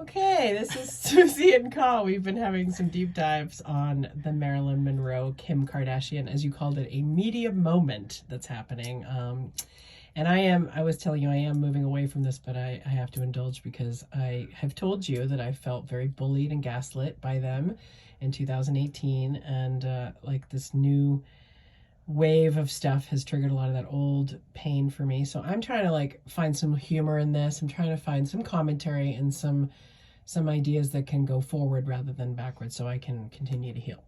Okay, this is Suzie and Ka. We've been having some deep dives on the Marilyn Monroe, Kim Kardashian, as you called it, a media moment that's happening. And I was telling you, I am moving away from this, but I have to indulge because I have told you that I felt very bullied and gaslit by them in 2018. And like this new wave of stuff has triggered a lot of that old pain for me. So I'm trying to like find some humor in this. I'm trying to find some commentary and some ideas that can go forward rather than backwards so I can continue to heal.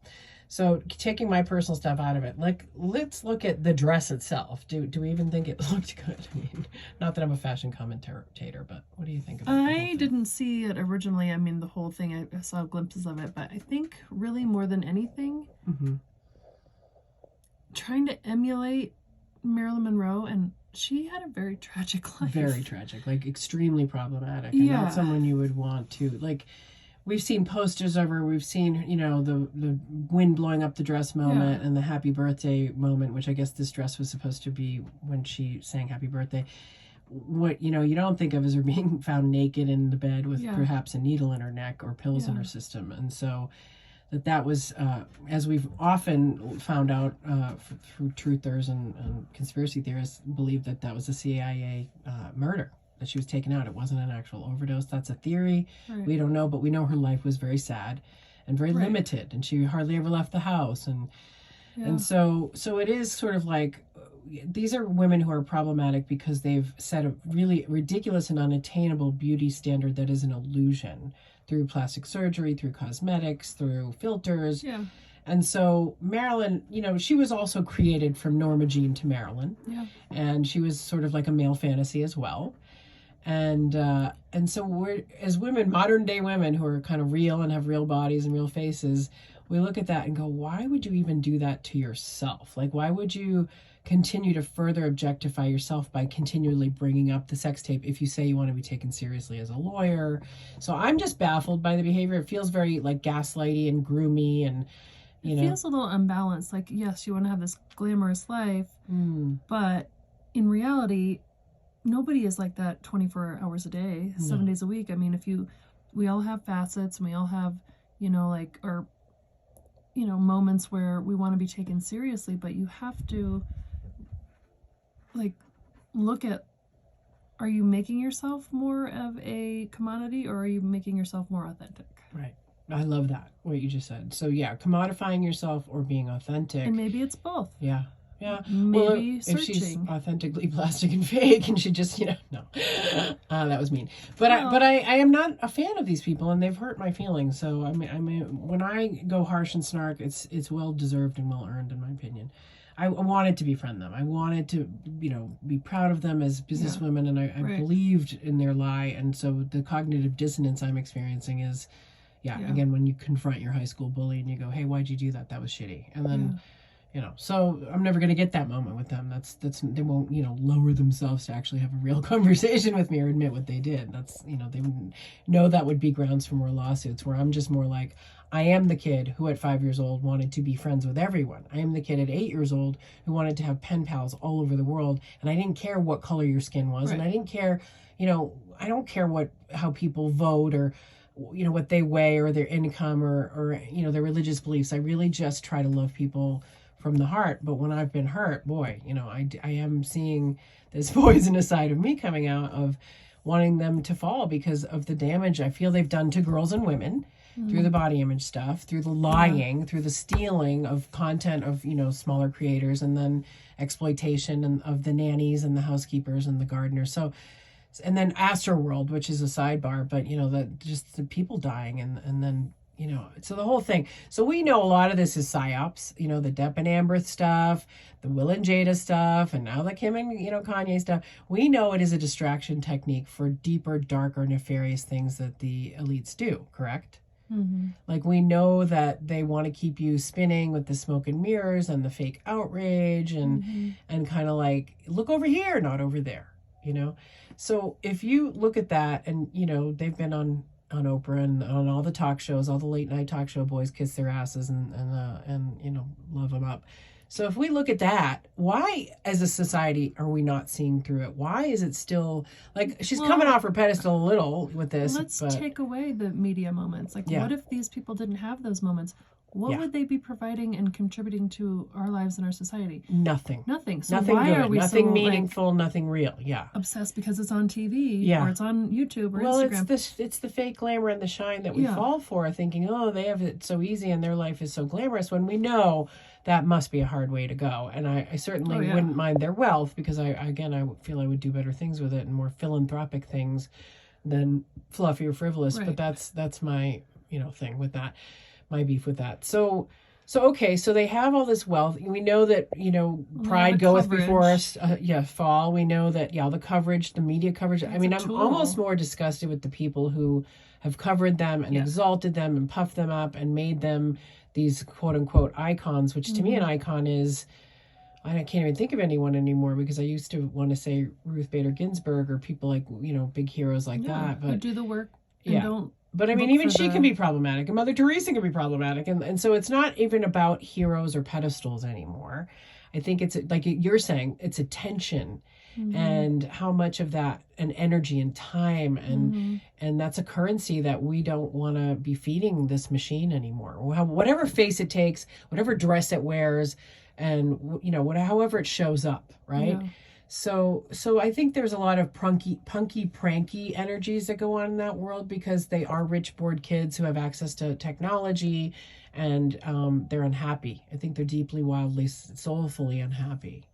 So taking my personal stuff out of it, like let's look at the dress itself. Do we even think it looked good? I mean, not that I'm a fashion commentator, but what do you think about it? I didn't see it originally. I mean, the whole thing, I saw glimpses of it, but I think really more than anything, trying to emulate Marilyn Monroe, and she had a very tragic life. Very tragic, like extremely problematic, and not someone you would want to, like, we've seen posters of her, we've seen, you know, the wind blowing up the dress moment and the happy birthday moment, which I guess this dress was supposed to be when she sang happy birthday. What, you know, you don't think of as her being found naked in the bed with perhaps a needle in her neck or pills in her system. And so that was, as we've often found out through truthers and conspiracy theorists, believe that was a CIA murder, that she was taken out. It wasn't an actual overdose. That's a theory. Right. We don't know, but we know her life was very sad and very limited, and she hardly ever left the house. And so it is sort of like, these are women who are problematic because they've set a really ridiculous and unattainable beauty standard that is an illusion through plastic surgery, through cosmetics, through filters. Yeah. And so Marilyn, you know, she was also created from Norma Jean to Marilyn. Yeah. And she was sort of like a male fantasy as well. And so we're, as women, modern day women who are kind of real and have real bodies and real faces, we look at that and go, why would you even do that to yourself? Like, why would you continue to further objectify yourself by continually bringing up the sex tape if you say you want to be taken seriously as a lawyer? So I'm just baffled by the behavior. It feels very like gaslighty and groomy, and you know, it feels a little unbalanced. Like, yes, you want to have this glamorous life, but in reality, nobody is like that 24 hours a day, 7 days a week. I mean, we all have facets, and we all have, you know, like, or, you know, moments where we want to be taken seriously, but you have to, like, look at, are you making yourself more of a commodity, or are you making yourself more authentic? Right. I love that, what you just said. So yeah, commodifying yourself or being authentic. And maybe it's both. Yeah. Yeah. Maybe well, if she's authentically plastic and fake and she just, you know, no. That was mean. But I am not a fan of these people, and they've hurt my feelings. So I mean when I go harsh and snark, it's well deserved and well earned, in my opinion. I wanted to befriend them. I wanted to, you know, be proud of them as businesswomen, and I believed in their lie. And so the cognitive dissonance I'm experiencing is, again, when you confront your high school bully and you go, hey, why'd you do that? That was shitty. And then, you know, so I'm never going to get that moment with them. That's they won't, you know, lower themselves to actually have a real conversation with me or admit what they did. That's, you know, they wouldn't know that would be grounds for more lawsuits, where I'm just more like, I am the kid who at 5 years old wanted to be friends with everyone. I am the kid at 8 years old who wanted to have pen pals all over the world. And I didn't care what color your skin was. And I didn't care, you know, I don't care how people vote, or, you know, what they weigh, or their income, or you know, their religious beliefs. I really just try to love people from the heart. But when I've been hurt, boy, you know, I am seeing this poisonous side of me coming out, of wanting them to fall because of the damage I feel they've done to girls and women through the body image stuff, through the lying, through the stealing of content of, you know, smaller creators, and then exploitation of the nannies and the housekeepers and the gardeners. So, and then Astroworld, which is a sidebar, but, you know, that just the people dying, and then, you know, so the whole thing. So we know a lot of this is psyops, you know, the Depp and Amber stuff, the Will and Jada stuff, and now the Kim and, you know, Kanye stuff. We know it is a distraction technique for deeper, darker, nefarious things that the elites do, correct? Like, we know that they want to keep you spinning with the smoke and mirrors and the fake outrage, and kind of like, look over here, not over there, you know? So if you look at that, and, you know, they've been on Oprah and on all the talk shows, all the late night talk show boys kiss their asses and you know, love them up. So if we look at that, why as a society are we not seeing through it? Why is it still like she's coming off her pedestal a little with this? Let's take away the media moments. Like, what if these people didn't have those moments? What would they be providing and contributing to our lives and our society? Nothing. So nothing why good. are we nothing so meaningful, nothing real? Yeah. Obsessed because it's on TV or it's on YouTube or Instagram? Well, it's the fake glamour and the shine that we fall for, thinking, oh, they have it so easy and their life is so glamorous, when we know that must be a hard way to go. And I certainly wouldn't mind their wealth, because I feel I would do better things with it and more philanthropic things than fluffy or frivolous. But that's my thing with that. My beef with that. So okay, so they have all this wealth. We know that, pride goeth before us, fall. We know that, the coverage, the media coverage. I mean, I'm almost more disgusted with the people who have covered them and exalted them and puffed them up and made them these quote unquote icons, which to me an icon is, I can't even think of anyone anymore, because I used to want to say Ruth Bader Ginsburg or people like, big heroes like that. But who do the work and don't. But I mean, even she can be problematic, and Mother Teresa can be problematic. And so it's not even about heroes or pedestals anymore. I think it's like you're saying, it's attention and how much of that and energy and time and that's a currency that we don't want to be feeding this machine anymore. Whatever face it takes, whatever dress it wears, and however it shows up, right? Yeah. So I think there's a lot of punky, pranky energies that go on in that world, because they are rich, bored kids who have access to technology, and they're unhappy. I think they're deeply, wildly, soulfully unhappy.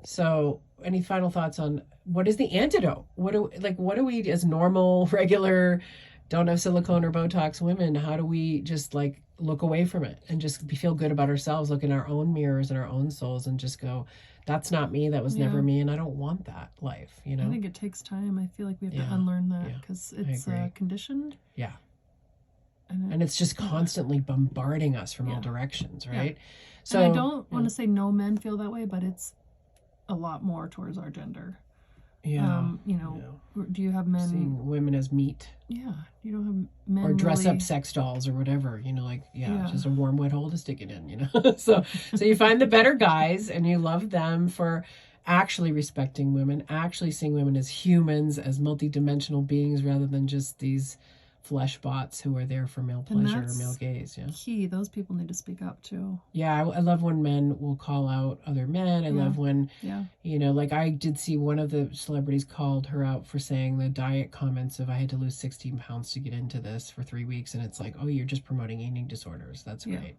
So any final thoughts on what is the antidote? What do we as normal, regular, don't have silicone or Botox women, how do we just look away from it and just feel good about ourselves, look in our own mirrors and our own souls and just go, that's not me, that was never me, and I don't want that life, I think it takes time. I feel like we have to unlearn that, because it's conditioned. Yeah. And it's just constantly bombarding us from all directions, right? Yeah. So and I don't want to say no men feel that way, but it's a lot more towards our gender. Yeah. Do you have men seeing women as meat? Yeah. You don't have men or dress up sex dolls or whatever, just a warm wet hole to stick it in, so you find the better guys and you love them for actually respecting women, actually seeing women as humans, as multidimensional beings, rather than just these flesh bots who are there for male pleasure or male gaze. Yeah. Key. Those people need to speak up too. Yeah, I love when men will call out other men. I love when, I did see one of the celebrities called her out for saying the diet comments of, I had to lose 16 pounds to get into this for 3 weeks. And it's like, oh, you're just promoting eating disorders. That's great.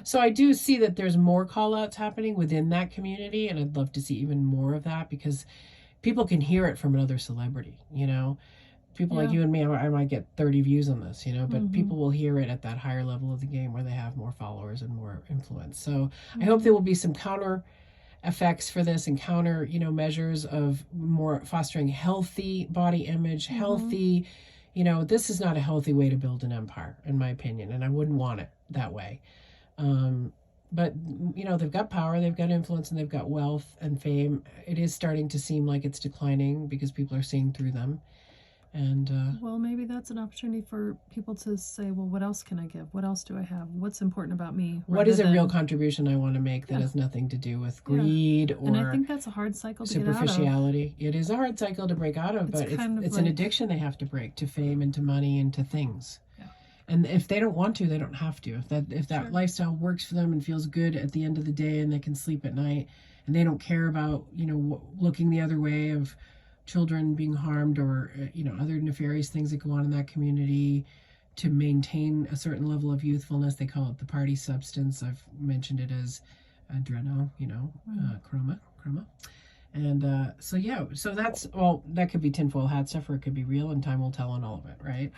So I do see that there's more call outs happening within that community. And I'd love to see even more of that, because people can hear it from another celebrity, People like you and me, I might get 30 views on this, but people will hear it at that higher level of the game where they have more followers and more influence. So I hope there will be some counter effects for this and counter, measures of more fostering healthy body image, healthy, this is not a healthy way to build an empire, in my opinion, and I wouldn't want it that way. But, they've got power, they've got influence, and they've got wealth and fame. It is starting to seem like it's declining because people are seeing through them. And well, maybe that's an opportunity for people to say, well, what else can I give? What else do I have? What's important about me? What is a real contribution I want to make that has nothing to do with greed or and I think that's a hard cycle to superficiality. Get out of. It is a hard cycle to break out of, but it's an addiction they have to break to fame and to money and to things. Yeah. And if they don't want to, they don't have to. If that lifestyle works for them and feels good at the end of the day, and they can sleep at night, and they don't care about looking the other way of children being harmed or other nefarious things that go on in that community, to maintain a certain level of youthfulness. They call it the party substance. I've mentioned it as adreno, chroma. And so that's that could be tinfoil hat stuff, or it could be real, and time will tell on all of it, right?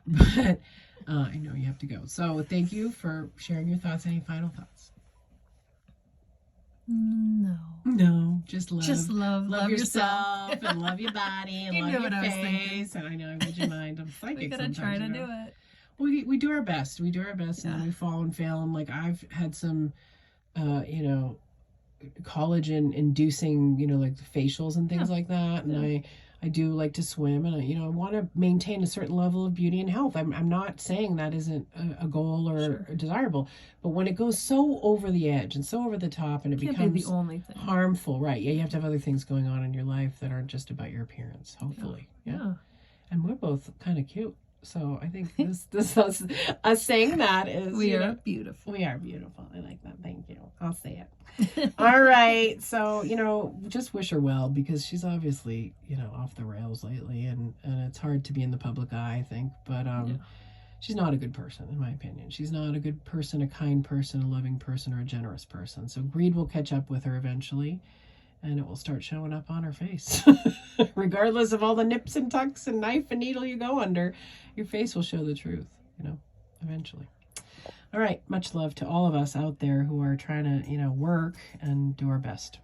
But I know you have to go. So thank you for sharing your thoughts. Any final thoughts? No, just love yourself and love your body and love your face. And I know, would you mind? I'm psychic. We gotta try to do it. We do our best. We do our best, and then we fall and fail. And I've had some, collagen inducing, like facials and things like that. And I do like to swim, and I want to maintain a certain level of beauty and health. I'm not saying that isn't a goal or desirable, but when it goes so over the edge and so over the top, and it Can't becomes be the only thing. harmful, right? Yeah, you have to have other things going on in your life that aren't just about your appearance. Hopefully, yeah. And we're both kind of cute. So I think this us saying that is we are beautiful. We are beautiful. I like that. Thank you. I'll say it. All right. So just wish her well, because she's obviously off the rails lately, and it's hard to be in the public eye, I think. But she's not a good person, in my opinion. She's not a good person, a kind person, a loving person, or a generous person. So greed will catch up with her eventually, and it will start showing up on her face. Regardless of all the nips and tucks and knife and needle you go under, your face will show the truth, eventually. All right. Much love to all of us out there who are trying to, work and do our best.